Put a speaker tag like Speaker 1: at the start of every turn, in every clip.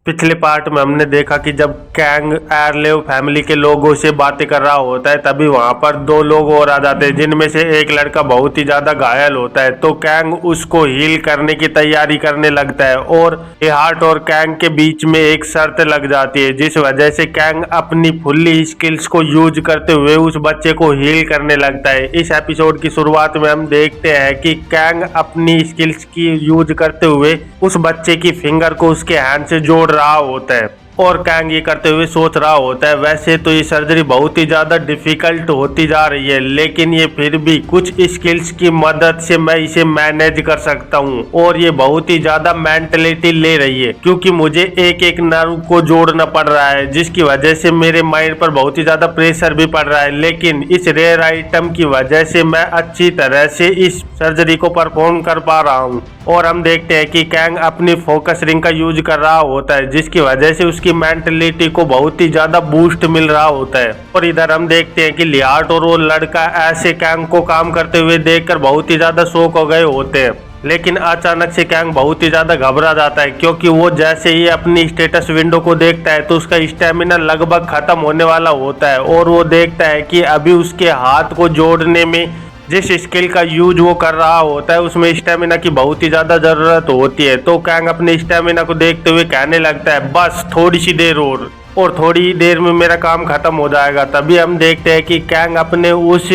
Speaker 1: पिछले पार्ट में हमने देखा कि जब कैंग एरलेव फैमिली के लोगों से बातें कर रहा होता है तभी वहां पर दो लोग और आ जाते हैं, जिनमें से एक लड़का बहुत ही ज्यादा घायल होता है। तो कैंग उसको हील करने की तैयारी करने लगता है और हार्ट और कैंग के बीच में एक शर्त लग जाती है, जिस वजह से कैंग अपनी फुल्ली स्किल्स को यूज करते हुए उस बच्चे को हील करने लगता है। इस एपिसोड की शुरुआत में हम देखते हैं कि कैंग अपनी स्किल्स की यूज करते हुए उस बच्चे की फिंगर को उसके हैंड से जोड़ रहा होता है और कैंग ये करते हुए सोच रहा होता है वैसे तो ये सर्जरी बहुत ही ज़्यादा डिफिकल्ट होती जा रही है, लेकिन ये फिर भी कुछ स्किल्स की मदद से मैं इसे मैनेज कर सकता हूँ और ये बहुत ही ज़्यादा मेंटलिटी ले रही है क्योंकि मुझे एक एक नर्व को जोड़ना पड़ रहा है, जिसकी वजह से मेरे माइंड पर बहुत ही ज़्यादा प्रेशर भी पड़ रहा है। लेकिन इस रेयर आइटम की वजह से मैं अच्छी तरह से इस सर्जरी को परफॉर्म कर पा रहा हूँ। और हम देखते हैं कि कैंग अपनी फोकस रिंग का यूज कर रहा होता है, जिसकी वजह से उसकी मेंटलिटी को बहुत ही ज्यादा बूस्ट मिल रहा होता है। और इधर हम देखते हैं कि लियार्ट और वो लड़का ऐसे कैंग को काम करते हुए देखकर बहुत ही ज्यादा शॉक हो गए होते हैं। लेकिन अचानक से कैंग बहुत ही ज्यादा घबरा जाता है क्योंकि वो जैसे ही अपनी स्टेटस विंडो को देखता है तो उसका स्टेमिना लगभग खत्म होने वाला होता है और वो देखता है कि अभी उसके हाथ को जोड़ने में जिस स्किल का यूज वो कर रहा होता है उसमें स्टेमिना की बहुत ही ज्यादा जरूरत होती है। तो कैंग अपने स्टेमिना को देखते हुए कहने लगता है बस थोड़ी सी देर और थोड़ी देर में मेरा काम खत्म हो जाएगा। तभी हम देखते हैं कि कैंग अपने उस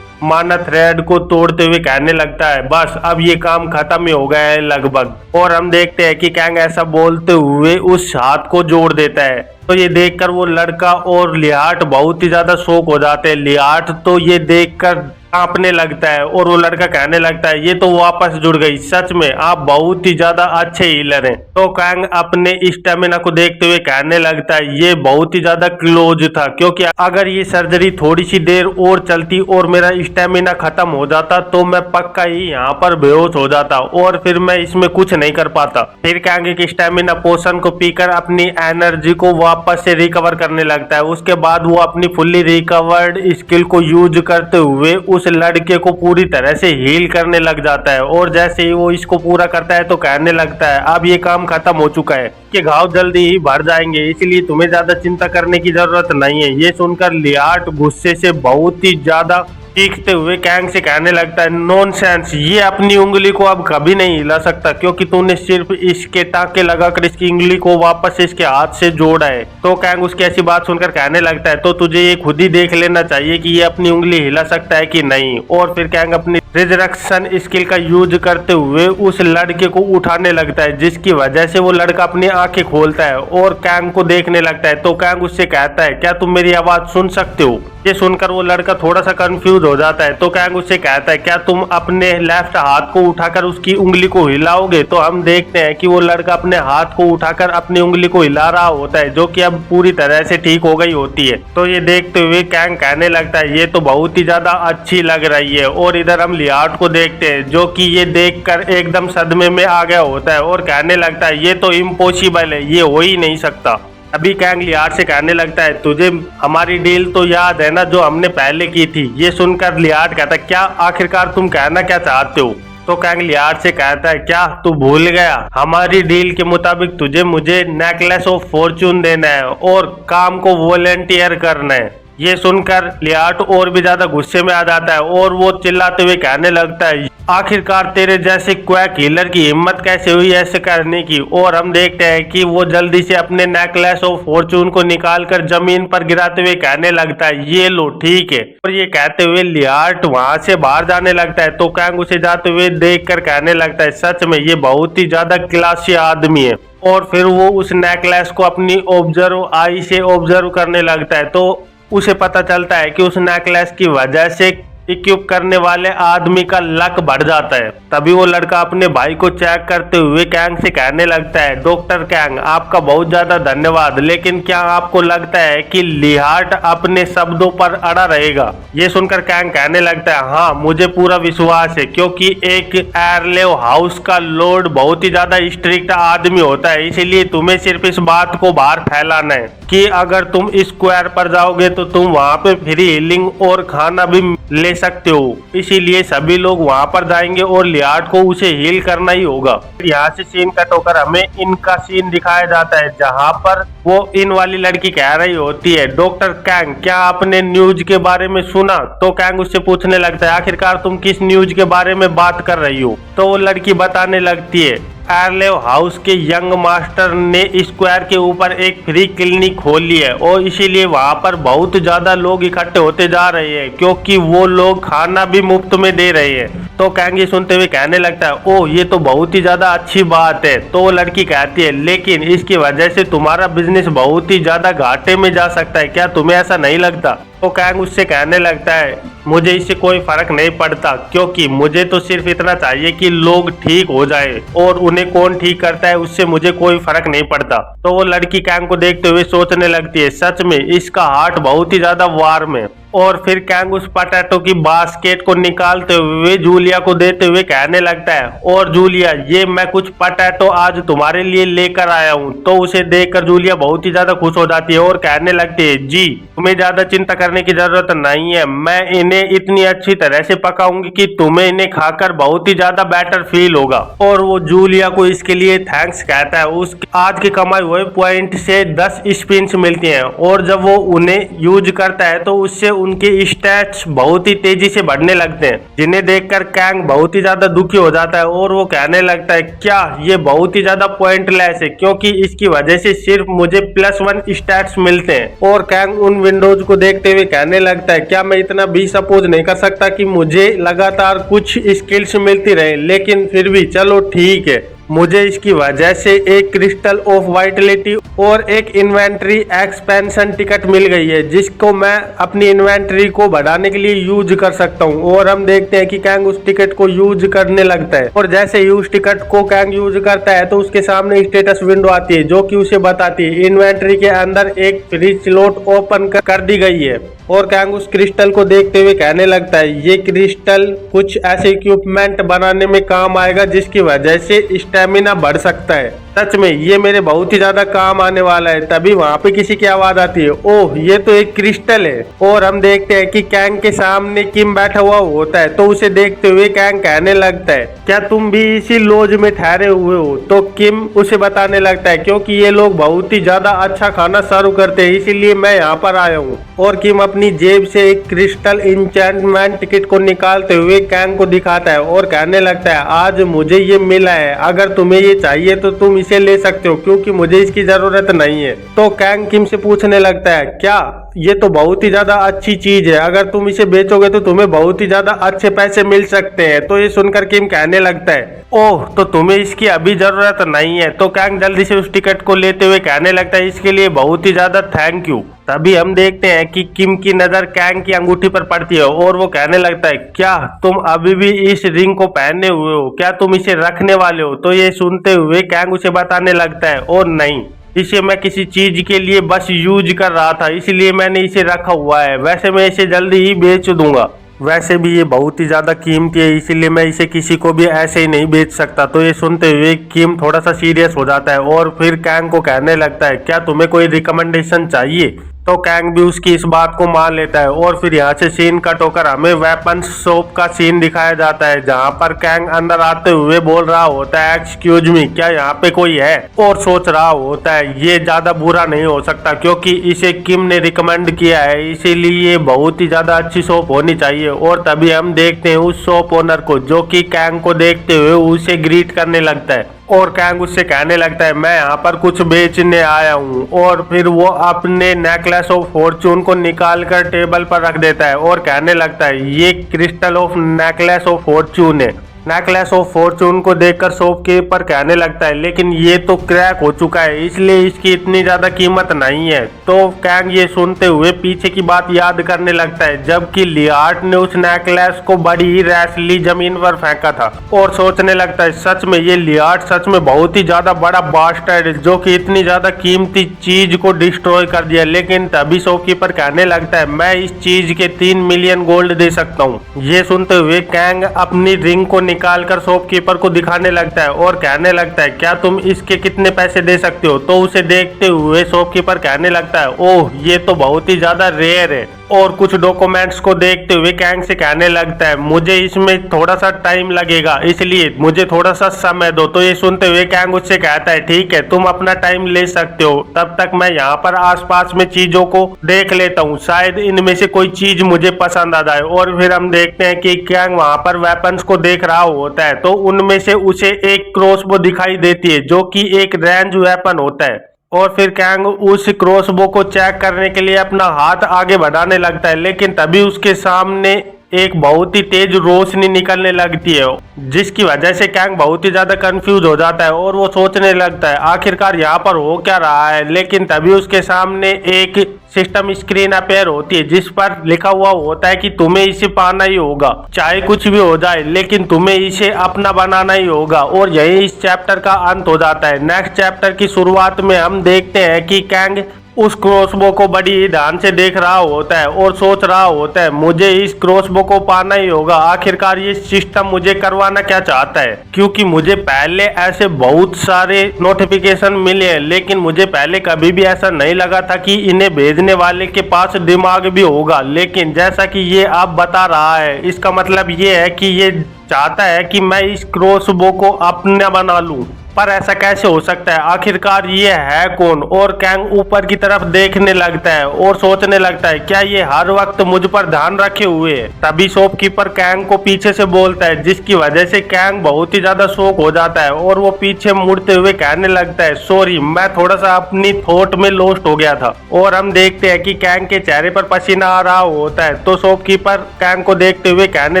Speaker 1: माना थ्रेड को तोड़ते हुए कहने लगता है बस अब ये काम खत्म ही हो गया है लगभग। और हम देखते हैं कि कैंग ऐसा बोलते हुए उस हाथ को जोड़ देता है। तो ये देखकर वो लड़का और लियार्ट बहुत ही ज्यादा शॉक हो जाते हैं। लियार्ट तो ये देखकर कांपने लगता है और वो लड़का कहने लगता है ये तो वापस जुड़ गई, सच में आप बहुत ही ज्यादा अच्छे हीलर हैं। तो कैंग अपने स्टेमिना को देखते हुए कहने लगता है ये बहुत ही ज्यादा क्लोज था क्योंकि अगर ये सर्जरी थोड़ी सी देर और चलती और मेरा स्टेमिना खत्म हो जाता तो मैं पक्का ही यहाँ पर बेहोश हो जाता और फिर मैं इसमें कुछ नहीं कर पाता। फिर कैंग एक स्टेमिना पोशन को पीकर अपनी एनर्जी को वापस से रिकवर करने लगता है। उसके बाद वो अपनी फुल्ली रिकवर्ड स्किल को यूज करते हुए उस लड़के को पूरी तरह से हील करने लग जाता है और जैसे ही वो इसको पूरा करता है तो कहने लगता है अब ये काम खत्म हो चुका है, कि घाव जल्दी ही भर जाएंगे, इसलिए तुम्हें ज्यादा चिंता करने की जरूरत नहीं है। ये सुनकर लियार्ट गुस्से से बहुत ही ज्यादा चीखते हुए कैंग से कहने लगता है नॉनसेंस, ये अपनी उंगली को अब कभी नहीं हिला सकता क्योंकि तूने सिर्फ इसके टाके लगाकर इसकी उंगली को वापस से इसके हाथ से जोड़ा है। तो कैंग उसकी ऐसी बात सुनकर कहने लगता है तो तुझे ये खुद ही देख लेना चाहिए कि ये अपनी उंगली हिला सकता है कि नहीं। और फिर कैंग अपनी रिजरेक्शन स्किल का यूज करते हुए उस लड़के को उठाने लगता है, जिसकी वजह से वो लड़का अपनी आंखें खोलता है और कैंग को देखने लगता है। तो कैंग उससे कहता है क्या तुम मेरी आवाज सुन सकते हो? ये सुनकर वो लड़का थोड़ा सा कंफ्यूज हो जाता है। तो कैंग उससे कहता है क्या तुम अपने लेफ्ट हाथ को उठाकर उसकी उंगली को हिलाओगे? तो हम देखते हैं कि वो लड़का अपने हाथ को उठाकर अपनी उंगली को हिला रहा होता है, जो कि अब पूरी तरह से ठीक हो गई होती है। तो ये देखते हुए कैंग कहने लगता है ये तो बहुत ही ज्यादा अच्छी लग रही है। और इधर हम लियार्ट को देखते हैं जो कि ये देखकर एकदम सदमे में आ गया होता है और कहने लगता है ये तो इम्पॉसिबल है, ये हो ही नहीं सकता। अभी कैंग लियार्ट से कहने लगता है तुझे हमारी डील तो याद है ना जो हमने पहले की थी? ये सुनकर लियार्ट कहता है क्या आखिरकार तुम कहना क्या चाहते हो? तो कैंग लियार्ट से कहता है क्या तू भूल गया? हमारी डील के मुताबिक तुझे मुझे नेकलेस ऑफ फॉर्चून देना है और काम को वॉलेंटियर करना है। ये सुनकर लियार्ट और भी ज्यादा गुस्से में आ जाता है और वो चिल्लाते हुए कहने लगता है आखिरकार तेरे जैसे क्वैक हीलर की हिम्मत कैसे हुई ऐसे करने की? और हम देखते हैं कि वो जल्दी से अपने नेकलेस ऑफ फॉर्चून को निकालकर जमीन पर गिराते हुए कहने लगता है ये लो ठीक है। और ये कहते हुए लियार्ट वहां से बाहर जाने लगता है। तो कैंग उसे जाते हुए देखकर कहने लगता है सच में ये बहुत ही ज्यादा क्लासी आदमी है। और फिर वो उस नेकलेस को अपनी ऑब्जर्व आई से ऑब्जर्व करने लगता है। तो उसे पता चलता है कि उस नेकलेस की वजह से इक्विप करने वाले आदमी का लक बढ़ जाता है। तभी वो लड़का अपने भाई को चेक करते हुए कैंग से कहने लगता है डॉक्टर कैंग आपका बहुत ज्यादा धन्यवाद, लेकिन क्या आपको लगता है कि लियार्ट अपने शब्दों पर अड़ा रहेगा? ये सुनकर कैंग कहने लगता है हाँ मुझे पूरा विश्वास है क्योंकि एक एरलेव हाउस का लॉर्ड बहुत ही ज्यादा स्ट्रिक्ट आदमी होता है, इसीलिए तुम्हें सिर्फ इस बात को बाहर फैलाना है कि अगर तुम स्क्वायर पर जाओगे तो तुम वहां पे फ्री हीलिंग और खाना भी ले सकते हो। इसीलिए सभी लोग वहां पर जाएंगे और लियार्ड को उसे हील करना ही होगा। यहाँ से सीन कट होकर हमें इनका सीन दिखाया जाता है, जहाँ पर वो इन वाली लड़की कह रही होती है, डॉक्टर कैंग क्या आपने न्यूज के बारे में सुना? तो कैंग उससे पूछने लगता है, आखिरकार तुम किस न्यूज के बारे में बात कर रही हो? तो वो लड़की बताने लगती है, एयरलेव हाउस के यंग मास्टर ने स्क्वायर के ऊपर एक फ्री क्लिनिक खोल ली है और इसीलिए वहां पर बहुत ज्यादा लोग इकट्ठे होते जा रहे हैं, क्योंकि वो लोग खाना भी मुफ्त में दे रहे हैं। तो कैंग ये सुनते हुए कहने लगता है, ओह ये तो बहुत ही ज्यादा अच्छी बात है। तो वो लड़की कहती है, लेकिन इसकी वजह से तुम्हारा बिजनेस बहुत ही ज्यादा घाटे में जा सकता है, क्या तुम्हें ऐसा नहीं लगता? तो कैंग उससे कहने लगता है, मुझे इससे कोई फर्क नहीं पड़ता, क्योंकि मुझे तो सिर्फ इतना चाहिए कि लोग ठीक हो जाए और उन्हें कौन ठीक करता है उससे मुझे कोई फर्क नहीं पड़ता। तो वो लड़की कैंग को देखते हुए सोचने लगती है, सच में इसका हार्ट बहुत ही ज्यादा वार्म है। और फिर कैंग उस पटेटो की बास्केट को निकालते हुए जूलिया को देते हुए कहने लगता है, और जूलिया ये मैं कुछ पटेटो आज तुम्हारे लिए लेकर आया हूँ। तो उसे देखकर जूलिया बहुत ही ज्यादा खुश हो जाती है और कहने लगती है, जी तुम्हें ज्यादा चिंता करने की जरूरत नहीं है, मैं इन्हें इतनी अच्छी तरह से पकाऊंगी कि तुम्हें इन्हें खाकर बहुत ही ज्यादा बेटर फील होगा। और वो जूलिया को इसके लिए थैंक्स कहता है। उस आज के कमाए हुए पॉइंट से 10 स्पिन्स मिलती हैं और जब वो उन्हें यूज करता है तो उससे उनके स्टैट्स बहुत ही तेजी से बढ़ने लगते हैं, जिन्हें देखकर कैंग बहुत ही ज्यादा दुखी हो जाता है और वो कहने लगता है, क्या ये बहुत ही ज्यादा पॉइंटलेस है, क्योंकि इसकी वजह से सिर्फ मुझे +1 स्टैट्स मिलते हैं। और कैंग उन विंडोज को देखते हुए कहने लगता है, क्या मैं इतना भी सपोज नहीं कर सकता कि मुझे लगातार कुछ स्किल्स मिलती रहे, लेकिन फिर भी चलो ठीक है, मुझे इसकी वजह से एक क्रिस्टल ऑफ वाइटलिटी और एक इन्वेंट्री एक्सपेंशन टिकट मिल गई है, जिसको मैं अपनी इन्वेंट्री को बढ़ाने के लिए यूज कर सकता हूँ। और हम देखते हैं कि कैंग उस टिकट को यूज करने लगता है और जैसे ही उस टिकट को कैंग यूज करता है तो उसके सामने स्टेटस विंडो आती है, जो कि उसे बताती है इन्वेंट्री के अंदर एक फ्री स्लॉट ओपन कर दी गई है। और कैंग उस क्रिस्टल को देखते हुए कहने लगता है, ये क्रिस्टल कुछ ऐसे इक्विपमेंट बनाने में काम आएगा जिसकी वजह से स्टेमिना बढ़ सकता है। सच में ये मेरे बहुत ही ज्यादा काम आने वाला है। तभी वहाँ पे किसी की आवाज आती है, ओह ये तो एक क्रिस्टल है। और हम देखते हैं कि कैंग के सामने किम बैठा हुआ होता है। तो उसे देखते हुए कैंग कहने लगता है, क्या तुम भी इसी लॉज में ठहरे हुए हो? तो किम उसे बताने लगता है, क्योंकि ये लोग बहुत ही ज्यादा अच्छा खाना सर्व करते हैं, इसीलिए मैं यहाँ पर आया हूँ। और किम अपनी जेब से एक क्रिस्टल इंचेंटमेंट टिकट को निकालते हुए कैंग को दिखाता है और कहने लगता है, आज मुझे ये मिला है, अगर तुम्हें ये चाहिए तो तुम इसे ले सकते हो, क्योंकि मुझे इसकी जरूरत नहीं है। तो कैंग किम से पूछने लगता है, क्या ये तो बहुत ही ज्यादा अच्छी चीज है, अगर तुम इसे बेचोगे तो तुम्हें बहुत ही ज्यादा अच्छे पैसे मिल सकते हैं। तो ये सुनकर किम कहने लगता है, ओह तो तुम्हें इसकी अभी जरूरत नहीं है। तो कैंग जल्दी से उस टिकट को लेते हुए कहने लगता है, इसके लिए बहुत ही ज्यादा थैंक यू। तभी हम देखते हैं कि किम की नजर कैंग की अंगूठी पर पड़ती है और वो कहने लगता है, क्या तुम अभी भी इस रिंग को पहने हुए हो? क्या तुम इसे रखने वाले हो? तो ये सुनते हुए कैंग उसे बताने लगता है, और नहीं, इसे मैं किसी चीज के लिए बस यूज कर रहा था, इसलिए मैंने इसे रखा हुआ है, वैसे मैं इसे जल्दी ही बेच दूंगा। वैसे भी ये बहुत ही ज्यादा कीमती है, इसीलिए मैं इसे किसी को भी ऐसे ही नहीं बेच सकता। तो ये सुनते हुए किम थोड़ा सा सीरियस हो जाता है और फिर कैंग को कहने लगता है, क्या तुम्हें कोई रिकमेंडेशन चाहिए? तो कैंग भी उसकी इस बात को मान लेता है। और फिर यहाँ से सीन कट होकर हमें वेपन शॉप का सीन दिखाया जाता है, जहाँ पर कैंग अंदर आते हुए बोल रहा होता है, एक्सक्यूज मी, क्या यहाँ पे कोई है? और सोच रहा होता है ये ज्यादा बुरा नहीं हो सकता, क्योंकि इसे किम ने रिकमेंड किया है, इसीलिए बहुत ही ज्यादा अच्छी शॉप होनी चाहिए। और तभी हम देखते हैं उस शॉप ओनर को, जो कि कैंग को देखते हुए उसे ग्रीट करने लगता है। और कैंग उससे कहने लगता है, मैं यहाँ पर कुछ बेचने आया हूँ। और फिर वो अपने नेकलेस ऑफ फॉर्चून को निकाल कर टेबल पर रख देता है और कहने लगता है, ये crystal of necklace of Fortune है। नेकलेस ऑफ फॉर्चून को देखकर शॉपकीपर कहने लगता है, लेकिन ये तो क्रैक हो चुका है, इसलिए इसकी इतनी ज्यादा कीमत नहीं है। तो कैंग ये सुनते हुए पीछे की बात याद करने लगता है, जबकि लियार्ड ने उस नेकलेस को बड़ी ही रैशली जमीन पर फेंका था। और सोचने लगता है, सच में ये लियार्ड सच में बहुत ही ज्यादा बड़ा बास्टर्ड है, जो कि इतनी ज्यादा कीमती चीज को डिस्ट्रॉय कर दिया। लेकिन तभी शॉपकीपर कहने लगता है, मैं इस चीज के 3 मिलियन गोल्ड दे सकता हूँ। ये सुनते हुए कैंग अपनी रिंग को निकालकर शॉपकीपर को दिखाने लगता है और कहने लगता है, क्या तुम इसके कितने पैसे दे सकते हो? तो उसे देखते हुए शॉपकीपर कहने लगता है, ओह ये तो बहुत ही ज्यादा रेयर है, और कुछ डॉक्यूमेंट्स को देखते हुए कैंग से कहने लगता है मुझे इसमें थोड़ा सा टाइम लगेगा, इसलिए मुझे थोड़ा सा समय दो। तो ये सुनते हुए कैंग उससे कहता है ठीक है, तुम अपना टाइम ले सकते हो, तब तक मैं यहाँ पर आसपास में चीजों को देख लेता हूँ, शायद इनमें से कोई चीज मुझे पसंद आ जाए। और फिर हम देखते हैं कि कैंग वहां पर वेपन्स को देख रहा होता है, तो उनमें से उसे एक क्रॉसबो दिखाई देती है जो कि एक रेंज वेपन होता है। और फिर कैंग उस क्रॉसबो को चेक करने के लिए अपना हाथ आगे बढ़ाने लगता है, लेकिन तभी उसके सामने एक बहुत ही तेज रोशनी निकलने लगती है, जिसकी वजह से कैंग बहुत ही ज्यादा कंफ्यूज हो जाता है और वो सोचने लगता है आखिरकार यहाँ पर हो क्या रहा है। लेकिन तभी उसके सामने एक सिस्टम स्क्रीन अपेयर होती है जिस पर लिखा हुआ होता है कि तुम्हें इसे पाना ही होगा, चाहे कुछ भी हो जाए, लेकिन तुम्हें इसे अपना बनाना ही होगा। और यही इस चैप्टर का अंत हो जाता है। नेक्स्ट चैप्टर की शुरुआत में हम देखते हैं कि कैंग उस क्रॉसबो को बड़ी ही ध्यान से देख रहा होता है और सोच रहा होता है मुझे इस क्रॉसबो को पाना ही होगा, आखिरकार ये सिस्टम मुझे करवाना क्या चाहता है। क्योंकि मुझे पहले ऐसे बहुत सारे नोटिफिकेशन मिले हैं, लेकिन मुझे पहले कभी भी ऐसा नहीं लगा था कि इन्हें भेजने वाले के पास दिमाग भी होगा। लेकिन जैसा कि ये अब बता रहा है, इसका मतलब ये है कि ये चाहता है कि मैं इस क्रॉसबो को अपना बना लूं। पर ऐसा कैसे हो सकता है, आखिरकार ये है कौन। और कैंग ऊपर की तरफ देखने लगता है और सोचने लगता है क्या ये हर वक्त मुझ पर ध्यान रखे हुए है। तभी शॉपकीपर कैंग को पीछे से बोलता है, जिसकी वजह से कैंग बहुत ही ज्यादा शॉक हो जाता है और वो पीछे मुड़ते हुए कहने लगता है सॉरी, मैं थोड़ा सा अपनी थॉट में लॉस्ट हो गया था। और हम देखते हैं कि कैंग के चेहरे पर पसीना आ रहा होता है, तो शॉपकीपर कैंग को देखते हुए कहने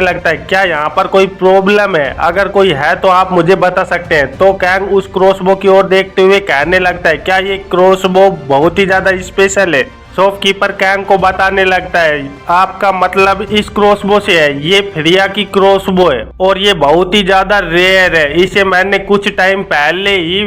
Speaker 1: लगता है क्या यहाँ पर कोई प्रॉब्लम है, अगर कोई है तो आप मुझे बता सकते हैं। तो कैंग उस क्रॉसबो की ओर देखते हुए कहने लगता है क्या ये क्रॉसबो बहुत ही ज्यादा स्पेशल है। शॉपकीपर कैंग को बताने लगता है आपका मतलब इस क्रॉसबो से है, ये फ्रिया की क्रॉसबो है और ये बहुत ही ज्यादा रेयर है, इसे मैंने कुछ टाइम पहले ही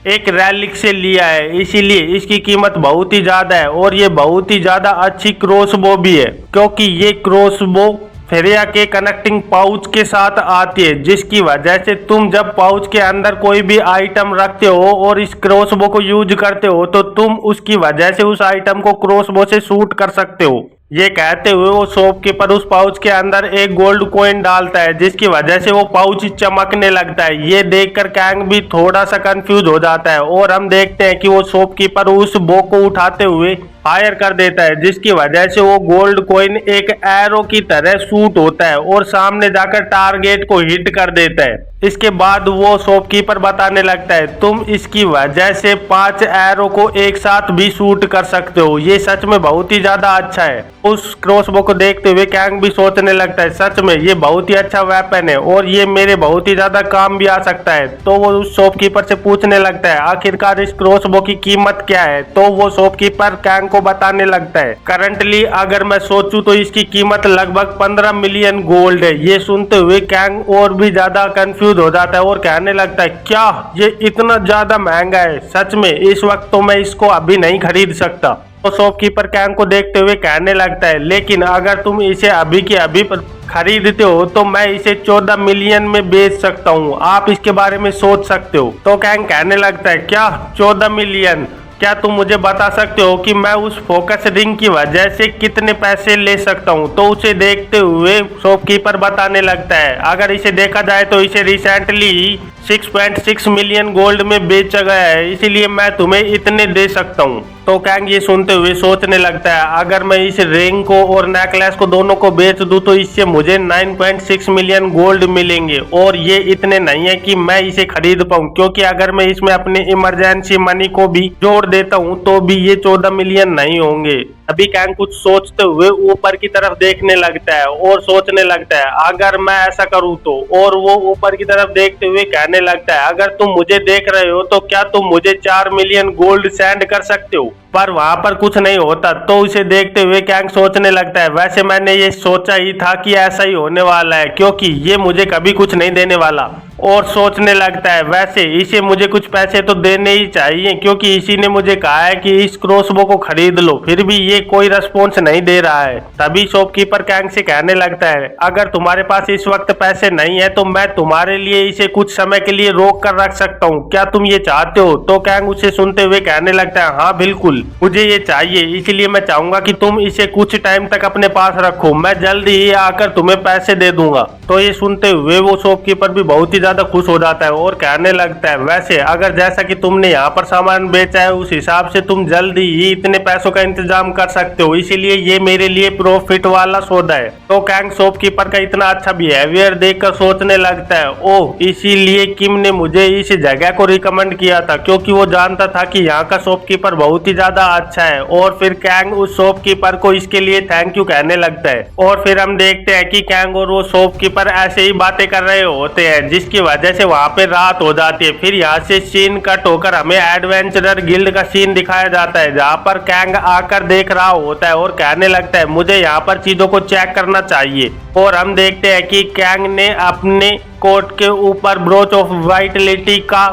Speaker 1: एक रैलिक से लिया है, इसीलिए इसकी कीमत बहुत ही ज्यादा है। और ये बहुत ही ज्यादा अच्छी क्रॉसबो भी है क्योंकि ये क्रॉसबो फ्रिया के कनेक्टिंग पाउच के साथ आती है, जिसकी वजह से तुम जब पाउच के अंदर कोई भी आइटम रखते हो और इस क्रॉसबो को यूज करते हो तो तुम उसकी वजह से उस आइटम को क्रॉसबो से शूट कर सकते हो। ये कहते हुए वो शॉपकीपर उस पाउच के अंदर एक गोल्ड कॉइन डालता है, जिसकी वजह से वो पाउच चमकने लगता है। ये देखकर कैंग भी थोड़ा सा कंफ्यूज हो जाता है और हम देखते हैं कि वो शॉपकीपर उस बो को उठाते हुए फायर कर देता है, जिसकी वजह से वो गोल्ड कॉइन एक एरो की तरह शूट होता है और सामने जाकर टारगेट को हिट कर देता है। इसके बाद वो शॉपकीपर बताने लगता है तुम इसकी वजह से 5 एरो को एक साथ भी शूट कर सकते हो, ये सच में बहुत ही ज्यादा अच्छा है। उस क्रॉसबो को देखते हुए कैंग भी सोचने लगता है सच में ये बहुत ही अच्छा वेपन है और ये मेरे बहुत ही ज्यादा काम भी आ सकता है। तो वो उस शॉपकीपर से पूछने लगता है आखिरकार इस क्रॉसबो की कीमत क्या है। तो वो शॉपकीपर कैंग को बताने लगता है करंटली अगर मैं सोचूं तो इसकी कीमत लगभग 15 मिलियन गोल्ड है। ये सुनते हुए कैंग और भी ज्यादा कंफ्यूज हो जाता है और कहने लगता है क्या ये इतना ज्यादा महंगा है, सच में इस वक्त तो मैं इसको अभी नहीं खरीद सकता। तो शॉपकीपर कैंग को देखते हुए कहने लगता है लेकिन अगर तुम इसे अभी के अभी खरीदते हो तो मैं इसे 14 मिलियन में बेच सकता हूँ, आप इसके बारे में सोच सकते हो। तो कैंग कहने लगता है क्या 14 मिलियन, क्या तुम मुझे बता सकते हो कि मैं उस फोकस रिंग की वजह से कितने पैसे ले सकता हूँ। तो उसे देखते हुए शॉपकीपर बताने लगता है अगर इसे देखा जाए तो इसे रिसेंटली 6.6 मिलियन गोल्ड में बेचा गया है, इसीलिए मैं तुम्हें इतने दे सकता हूँ। तो कैंग ये सुनते हुए सोचने लगता है अगर मैं इस रिंग को और नेकलेस को दोनों को बेच दूं तो इससे मुझे 9.6 मिलियन गोल्ड मिलेंगे और ये इतने नहीं है कि मैं इसे खरीद पाऊं, क्योंकि अगर मैं इसमें अपने इमरजेंसी मनी को भी जोड़ देता हूं तो भी ये 14 मिलियन नहीं होंगे। अभी कैंग कुछ सोचते हुए ऊपर की तरफ देखने लगता है और सोचने लगता है अगर मैं ऐसा करूं तो, और वो ऊपर की तरफ देखते हुए कहने लगता है अगर तुम मुझे देख रहे हो तो क्या तुम मुझे 4 मिलियन गोल्ड सेंड कर सकते हो। पर वहां पर कुछ नहीं होता। तो उसे देखते हुए कैंग सोचने लगता है वैसे मैंने ये सोचा ही था कि ऐसा ही होने वाला है, क्योंकि ये मुझे कभी कुछ नहीं देने वाला। और सोचने लगता है वैसे इसे मुझे कुछ पैसे तो देने ही चाहिए क्योंकि इसी ने मुझे कहा है कि इस क्रॉसबो को खरीद लो, फिर भी ये कोई रिस्पॉन्स नहीं दे रहा है। तभी शॉपकीपर कैंग से कहने लगता है अगर तुम्हारे पास इस वक्त पैसे नहीं है तो मैं तुम्हारे लिए इसे कुछ समय के लिए रोक कर रख सकता हूँ, क्या तुम ये चाहते हो? तो कैंग उसे सुनते हुए कहने लगता है हाँ बिल्कुल, मुझे ये चाहिए, इसलिए मैं चाहूंगा कि तुम इसे कुछ टाइम तक अपने पास रखो, मैं जल्दी ही आकर तुम्हें पैसे दे दूंगा। तो ये सुनते हुए वो शॉपकीपर भी बहुत ही ज्यादा खुश हो जाता है और कहने लगता है वैसे अगर जैसा कि तुमने यहाँ पर सामान बेचा है उस हिसाब से तुम जल्दी ही इतने पैसों का इंतजाम कर सकते हो, इसीलिए ये मेरे लिए प्रॉफिट वाला सौदा है। तो कैंग शॉपकीपर का इतना अच्छा बिहेवियर देखकर सोचने लगता है ओह, इसीलिए किम ने मुझे इस जगह को रिकमेंड किया था क्योंकि वो जानता था कि यहाँ का शॉपकीपर बहुत ही ज्यादा अच्छा है। और फिर कैंग उस शॉपकीपर को इसके लिए थैंक यू कहने लगता है। और फिर हम देखते हैं कि कैंग और वो शॉपकीपर ऐसे ही बातें कर रहे होते हैं जिसकी वजह से वहाँ पे रात हो जाती है। फिर यहाँ से सीन कट होकर हमें एडवेंचरर गिल्ड का सीन दिखाया जाता है जहाँ पर कैंग आकर देख रहा होता है और कहने लगता है मुझे यहाँ पर चीजों को चेक करना चाहिए। और हम देखते हैं कि कैंग ने अपने कोट के ऊपर ब्रोच ऑफ वाइटलिटी का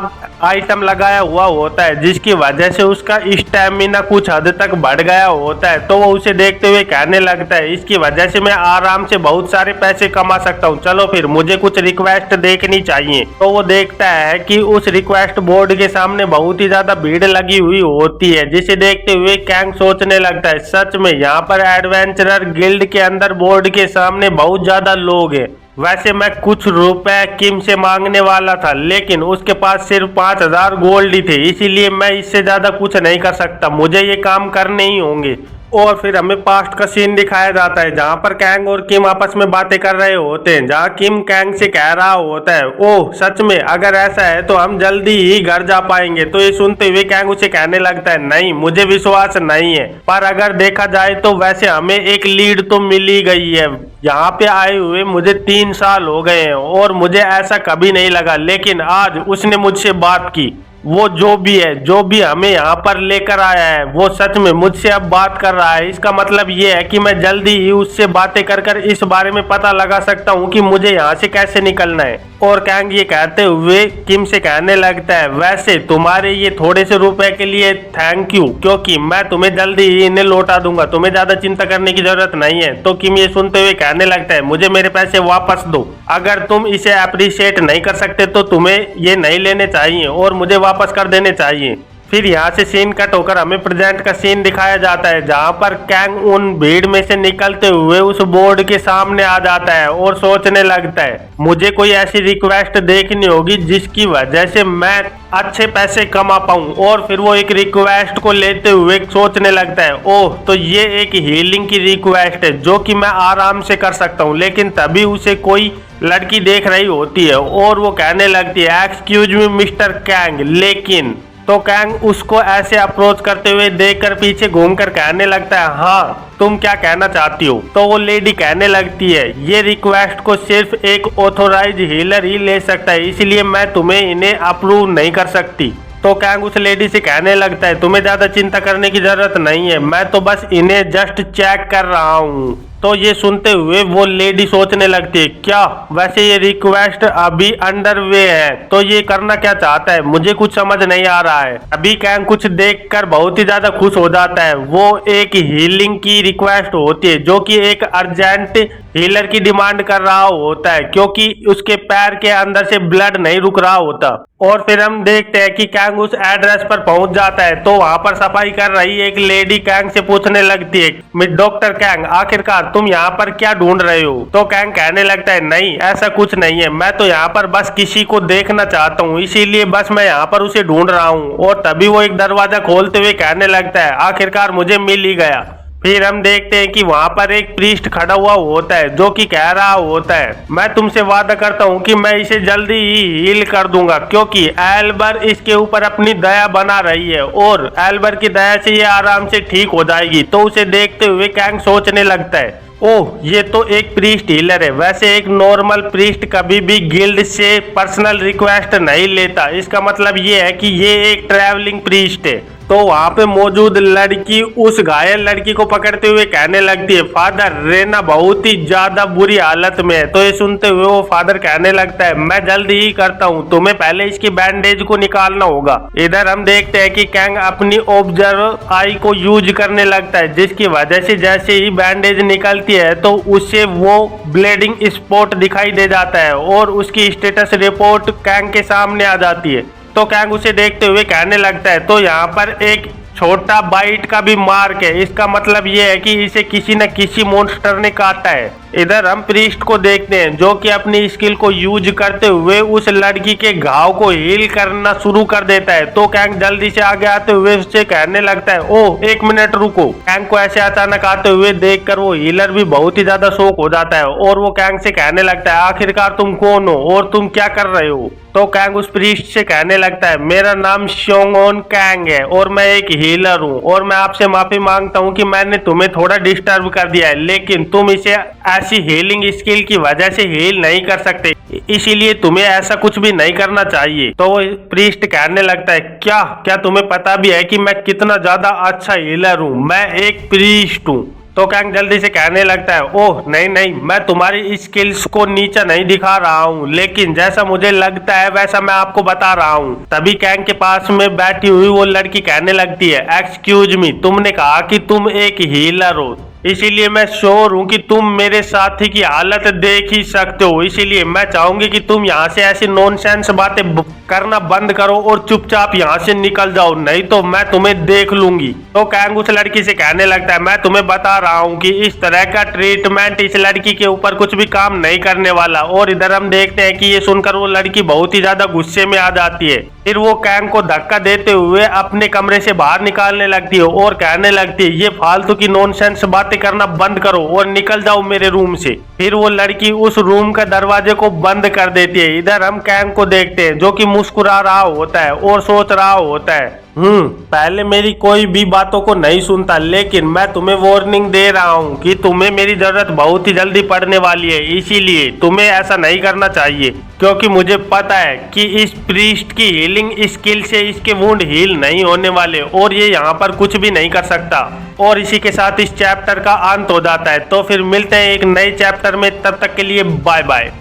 Speaker 1: आइटम लगाया हुआ होता है जिसकी वजह से उसका स्टैमिना कुछ हद तक बढ़ गया होता है। तो वो उसे देखते हुए कहने लगता है इसकी वजह से मैं आराम से बहुत सारे पैसे कमा सकता हूँ, चलो फिर मुझे कुछ रिक्वेस्ट देखनी चाहिए। तो वो देखता है कि उस रिक्वेस्ट बोर्ड के सामने बहुत ही ज्यादा भीड़ लगी हुई होती है जिसे देखते हुए कैंग सोचने लगता है सच में यहाँ पर एडवेंचरर गिल्ड के अंदर बोर्ड के सामने बहुत ज्यादा लोग हैं। वैसे मैं कुछ रुपए किम से मांगने वाला था लेकिन उसके पास सिर्फ 5000 गोल्ड ही थे, इसीलिए मैं इससे ज्यादा कुछ नहीं कर सकता, मुझे ये काम करने ही होंगे। और फिर हमें पास्ट का सीन दिखाया जाता है जहाँ पर कैंग और किम आपस में बातें कर रहे होते हैं, जहाँ किम कैंग से कह रहा होता है ओह सच में अगर ऐसा है तो हम जल्दी ही घर जा पाएंगे। तो ये सुनते हुए कैंग उसे कहने लगता है नहीं मुझे विश्वास नहीं है, पर अगर देखा जाए तो वैसे हमें एक लीड तो मिल ही गई है। यहाँ पे आए हुए मुझे 3 साल हो गए हैं और मुझे ऐसा कभी नहीं लगा, लेकिन आज उसने मुझसे बात की, वो जो भी है जो भी हमें यहाँ पर लेकर आया है वो सच में मुझसे अब बात कर रहा है। इसका मतलब ये है कि मैं जल्दी ही उससे बातें कर इस बारे में पता लगा सकता हूँ कि मुझे यहाँ से कैसे निकलना है। और कैंग ये कहते हुए किम से कहने लगता है वैसे तुम्हारे ये थोड़े से रुपए के लिए थैंक यू, क्योंकि मैं तुम्हें जल्दी ही इन्हें लौटा दूंगा, तुम्हें ज्यादा चिंता करने की जरूरत नहीं है। तो किम ये सुनते हुए कहने लगता है मुझे मेरे पैसे वापस दो, अगर तुम इसे अप्रिशिएट नहीं कर सकते तो तुम्हें ये नहीं लेने चाहिए और मुझे वापस कर देने चाहिए। फिर यहाँ से सीन कट होकर हमें प्रेजेंट का सीन दिखाया जाता है जहाँ पर कैंग उन भीड़ में से निकलते हुए उस बोर्ड के सामने आ जाता है और सोचने लगता है मुझे कोई ऐसी रिक्वेस्ट देखनी होगी जिसकी वजह से मैं अच्छे पैसे कमा पाऊं। और फिर वो एक रिक्वेस्ट को लेते हुए सोचने लगता है ओह तो ये एक हीलिंग की रिक्वेस्ट है जो कि मैं आराम से कर सकता हूँ। लेकिन तभी उसे कोई लड़की देख रही होती है और वो कहने लगती है एक्सक्यूज मी मिस्टर कैंग, लेकिन तो कैंग उसको ऐसे अप्रोच करते हुए देखकर पीछे घूमकर कहने लगता है हाँ तुम क्या कहना चाहती हो। तो वो लेडी कहने लगती है ये रिक्वेस्ट को सिर्फ एक ऑथोराइज हीलर ही ले सकता है, इसलिए मैं तुम्हें इन्हें अप्रूव नहीं कर सकती। तो कैंग उस लेडी से कहने लगता है तुम्हें ज्यादा चिंता करने की जरूरत नहीं है, मैं तो बस इन्हें जस्ट चेक कर रहा हूँ। तो ये सुनते हुए वो लेडी सोचने लगती है क्या वैसे ये रिक्वेस्ट अभी अंडरवे है, तो ये करना क्या चाहता है, मुझे कुछ समझ नहीं आ रहा है। अभी कैंग कुछ देखकर बहुत ही ज्यादा खुश हो जाता है। वो एक हीलिंग की रिक्वेस्ट होती है जो कि एक अर्जेंट हीलर की डिमांड कर रहा होता है क्योंकि उसके पैर के अंदर से ब्लड नहीं रुक रहा होता। और फिर हम देखते हैं कि कैंग उस एड्रेस पर पहुंच जाता है तो वहां पर सफाई कर रही एक लेडी कैंग से पूछने लगती है मिस डॉक्टर कैंग आखिरकार तुम यहाँ पर क्या ढूंढ रहे हो। तो कैंग कहने लगता है नहीं ऐसा कुछ नहीं है, मैं तो यहाँ पर बस किसी को देखना चाहता हूँ, इसीलिए बस मैं यहाँ पर उसे ढूंढ रहा हूँ। और तभी वो एक दरवाजा खोलते हुए कहने लगता है आखिरकार मुझे मिल ही गया। फिर हम देखते हैं कि वहां पर एक प्रीस्ट खड़ा हुआ होता है जो कि कह रहा होता है मैं तुमसे वादा करता हूं कि मैं इसे जल्दी ही हील कर दूंगा क्योंकि एल्बर इसके ऊपर अपनी दया बना रही है और एल्बर की दया से ये आराम से ठीक हो जाएगी। तो उसे देखते हुए कैंग सोचने लगता है ओह ये तो एक प्रीस्ट हीलर है, वैसे एक नॉर्मल प्रीस्ट कभी भी गिल्ड से पर्सनल रिक्वेस्ट नहीं लेता, इसका मतलब ये है कि ये एक ट्रैवलिंग प्रीस्ट है। तो वहाँ पे मौजूद लड़की उस घायल लड़की को पकड़ते हुए कहने लगती है, फादर रेना बहुत ही ज्यादा बुरी हालत में है। तो ये सुनते हुए वो फादर कहने लगता है, मैं जल्दी ही करता हूँ, तुम्हें पहले इसकी बैंडेज को निकालना होगा। इधर हम देखते हैं कि कैंग अपनी ऑब्जर्व आई को यूज करने लगता है, जिसकी वजह से जैसे ही बैंडेज निकलती है तो उससे वो ब्लीडिंग स्पॉट दिखाई दे जाता है और उसकी स्टेटस रिपोर्ट कैंग के सामने आ जाती है। तो कैंग उसे देखते हुए कहने लगता है, तो यहाँ पर एक छोटा बाइट का भी मार्क है, इसका मतलब ये है कि इसे किसी न किसी मॉन्स्टर ने काटा है। इधर हम प्रीस्ट को देखते हैं जो कि अपनी स्किल को यूज करते हुए उस लड़की के घाव को हील करना शुरू कर देता है। तो कैंग जल्दी से आगे आते हुए उससे कहने लगता है, ओह 1 मिनट रुको। कैंग को ऐसे अचानक आते हुए देखकर वो हीलर भी बहुत ही ज्यादा शॉक हो जाता है और वो कैंग से कहने लगता है, आखिरकार तुम कौन हो और तुम क्या कर रहे हो। तो कैंग उस प्रीस्ट से कहने लगता है, मेरा नाम शोंगोन कैंग है और मैं एक हीलर हूँ और मैं आपसे माफी मांगता हूँ कि मैंने तुम्हें थोड़ा डिस्टर्ब कर दिया है, लेकिन तुम इसे ऐसी हीलिंग स्किल की वजह से हील नहीं कर सकते, इसीलिए तुम्हें ऐसा कुछ भी नहीं करना चाहिए। तो वो प्रीस्ट कहने लगता है, क्या तुम्हें पता भी है कि मैं कितना ज्यादा अच्छा हीलर हूँ, मैं एक प्रीस्ट हूँ। तो कैंग जल्दी से कहने लगता है, ओह नहीं, मैं तुम्हारी स्किल्स को नीचा नहीं दिखा रहा हूँ, लेकिन जैसा मुझे लगता है वैसा मैं आपको बता रहा हूँ। तभी कैंग के पास में बैठी हुई वो लड़की कहने लगती है, एक्सक्यूज मी, तुमने कहा कि तुम एक हीलर हो, इसीलिए मैं श्योर हूँ कि तुम मेरे साथी की हालत देख ही सकते हो, इसीलिए मैं चाहूंगी कि तुम यहाँ से ऐसी नॉनसेंस बातें करना बंद करो और चुपचाप यहाँ से निकल जाओ, नहीं तो मैं तुम्हें देख लूंगी। तो कैंग उस लड़की से कहने लगता है, मैं तुम्हें बता रहा हूँ कि इस तरह का ट्रीटमेंट इस लड़की के ऊपर कुछ भी काम नहीं करने वाला। और इधर हम देखते हैं कि ये सुनकर वो लड़की बहुत ही ज्यादा गुस्से में आ जाती है। फिर वो कैंग को धक्का देते हुए अपने कमरे से बाहर निकालने लगती है और कहने लगती है, ये फालतू की नॉनसेंस बातें करना बंद करो और निकल जाओ मेरे रूम से। फिर वो लड़की उस रूम का दरवाजे को बंद कर देती है। इधर हम कैंग को देखते हैं जो कि मुस्कुरा रहा होता है और सोच रहा होता है, पहले मेरी कोई भी बातों को नहीं सुनता, लेकिन मैं तुम्हें वार्निंग दे रहा हूँ कि तुम्हें मेरी जरूरत बहुत ही जल्दी पड़ने वाली है, इसीलिए तुम्हें ऐसा नहीं करना चाहिए, क्योंकि मुझे पता है कि इस प्रीस्ट की हीलिंग स्किल से इसके वुंड हील नहीं होने वाले और ये यहाँ पर कुछ भी नहीं कर सकता। और इसी के साथ इस चैप्टर का अंत हो जाता है। तो फिर मिलते हैं एक नए चैप्टर में, तब तक के लिए बाय बाय।